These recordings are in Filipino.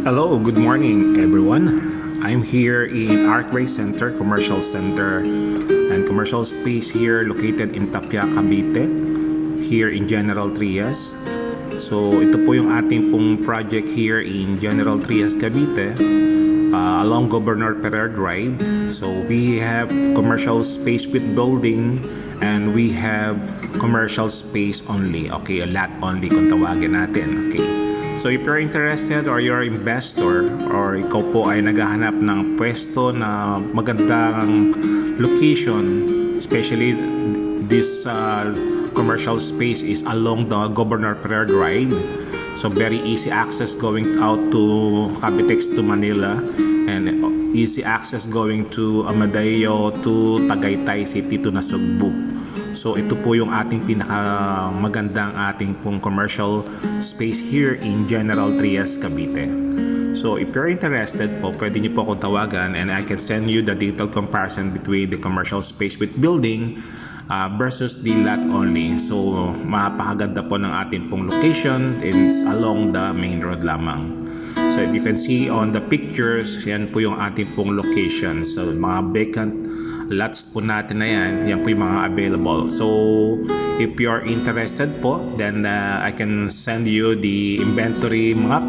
Hello, good morning everyone. I'm here in Arkway Center, Commercial Center and Commercial Space here located in Tapia, Cavite, here in General Trias. So ito po yung ating pong project here in General Trias, Cavite, along Governor Ferrer Drive. So we have commercial space with building and we have commercial space only. Okay, a lot only kung tawagin natin. Okay. So if you're interested or you're investor or ikaw po ay naghahanap ng pwesto na magandang location, especially this commercial space is along the Governor Ferrer Drive. So very easy access going out to Cavitex to Manila and easy access going to Amadeo to Tagaytay City to Nasugbu. So ito po yung ating pinakamagandang ating pong commercial space here in General Trias, Cavite. So if you're interested po, pwede niyo po akong tawagan and I can send you the detailed comparison between the commercial space with building versus the lot only. So mapakaganda po ng ating pong location. It's along the main road lamang. So if you can see on the pictures, yan po yung ating pong location. So mga vacant lots po natin na yan po yung mga available. So if you're interested po, then I can send you the inventory map.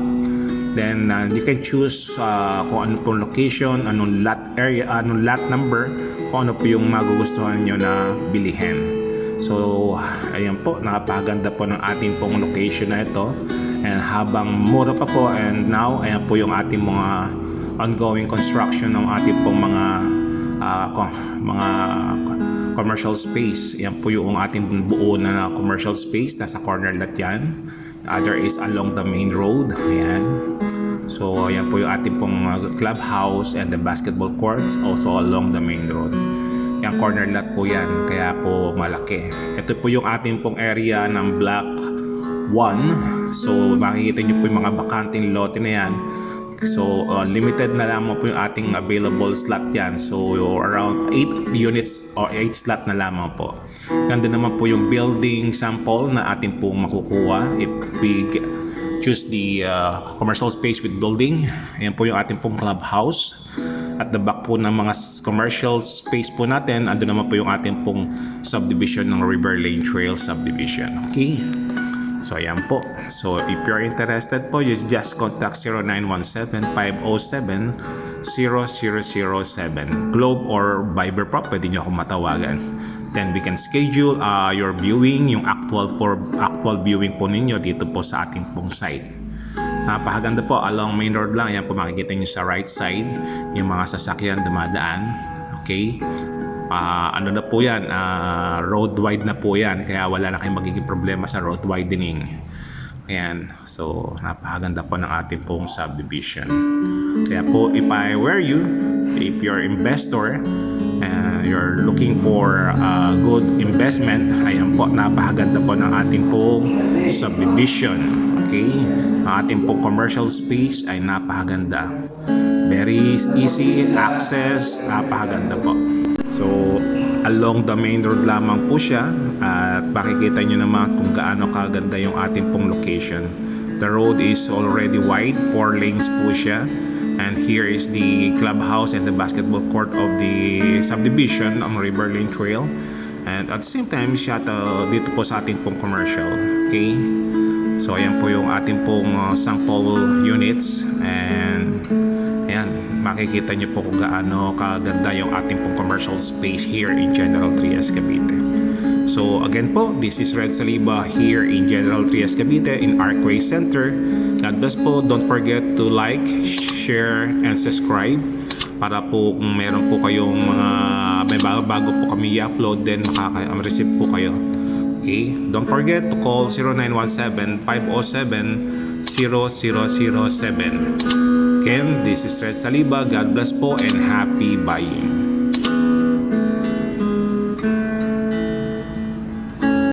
Then you can choose kung ano pong location, anong lot area, anong lot number, kung ano po yung magugustuhan nyo na bilihin. So ayan po, nakapaganda po ng ating pong location na ito. And habang mura pa po, and now ayan po yung ating mga ongoing construction ng ating pong mga commercial space. Yan po yung ating buo na commercial space. Nasa corner lot yan. Other is along the main road. Ayan. So yan po yung ating pong clubhouse and the basketball courts also along the main road. Yan corner lot po yan. Kaya po malaki. Ito po yung ating pong area ng block 1. So makikita nyo po yung mga bakanting lote na yan. So limited na lamang po yung ating available slot yan. So around 8 units or 8 slot na lamang po. Ganda naman po yung building sample na ating pong makukuha if we choose the commercial space with building. Ayan po yung ating pong clubhouse. At the back po ng mga commercial space po natin, ando naman po yung ating pong subdivision ng River Lane Trail subdivision. Okay. So ayan po. So if you're interested po, you just contact 0917-507-0007 Globe or Viber po, pwede nyo akong matawagan. Then we can schedule your viewing, yung actual viewing po ninyo dito po sa ating pong site. Napakaganda po, along main road lang. Ayan po makikita nyo sa right side yung mga sasakyan dumadaan. Okay. Ano na po yan, road wide na po yan, kaya wala na kayong magiging problema sa road widening. Ayan, so napakaganda po ng ating pong subdivision. Kaya po, if I were you, if you're investor, you're looking for a good investment, ayan po, napakaganda po ng ating pong subdivision. Okay, ang ating pong commercial space ay napakaganda. Very easy access, napakaganda po. So, along the main road lamang po siya at makikita nyo naman kung gaano kaganda yung ating pong location. The road is already wide, 4 lanes po siya. And here is the clubhouse and the basketball court of the subdivision on River Lane Trail. And at the same time, siya dito po sa ating pong commercial. Okay? So, ayan po yung ating pong sample units. And ayan, makikita nyo po kung gaano kaganda yung ating pong commercial space here in General Trias, Cavite. So again po, this is Red Saliba here in General Trias, Cavite in Arkway Center. God bless po. Don't forget to like, share, and subscribe para po kung meron po kayong mga may bago po kami i-upload, then makaka-receive po kayo. Okay? Don't forget to call 0917-507-0007. Again, this is Red Saliba. God bless po and happy buying.